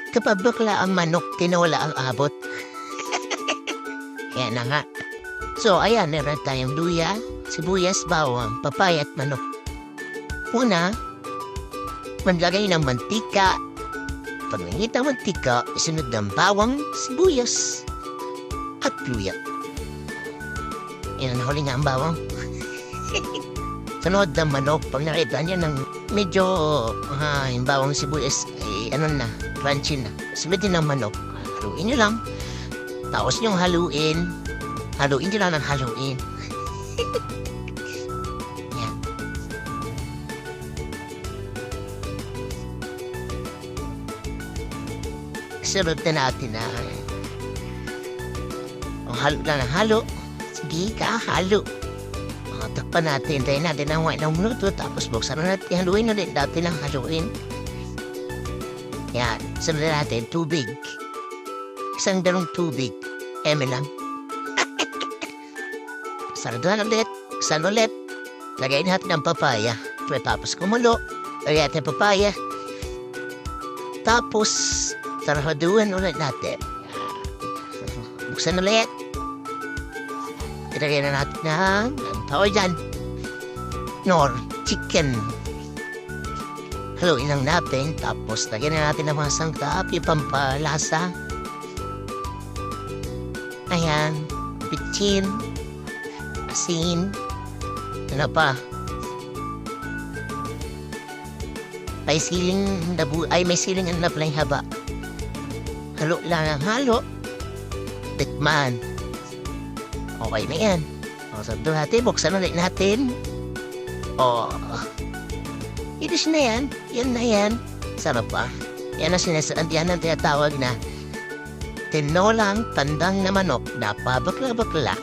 Kapag bakla ang manok, tinola ang abot. Yan na nga. So, ayan, meron tayong luya, sibuyas, bawang, papaya at manok. Una, maglagay ng mantika. Pag nakita ang mantika, isunod ng bawang, sibuyas, at luya. Yan, nahuli nga ang bawang. Sunod ng manok, pag nakita niya ng medyo yung bawang sibuyas ay crunchy na. Sunod din ng manok, haluin niyo lang. Tapos niyong haluin niyo lang ng haluin. Yan. Sunod na natin na halo lang ng halo. Sige ka, halo. Takpan natin, tayo natin ng 1 minuto, tapos buksan na natin, haluin ulit natin ang haluin. Yan, sunod na natin, tubig. Isang dalong tubig, lang. Saluduhan ulit, buksan ulit. Lagay natin ang papaya. Tapos kumulo, lagay natin ang papaya. Tapos, saluduhan ulit natin. Buksan ulit. Ilagay na natin ang tawag dyan, chicken. Haluin lang natin, tapos lagyan na natin ng mga sangkap, yung pampalasa. Ayan, bitchin, asin, ano pa? May siling ang naplay haba. Halo lang ang halo. Tikman. Okay na yan. So, doon natin, buksan ulit natin. Inis na yan. Yan na yan. Sarap pa. Yan ang yan ang tinatawag na tinolang tandang na manok na pabakla-bakla.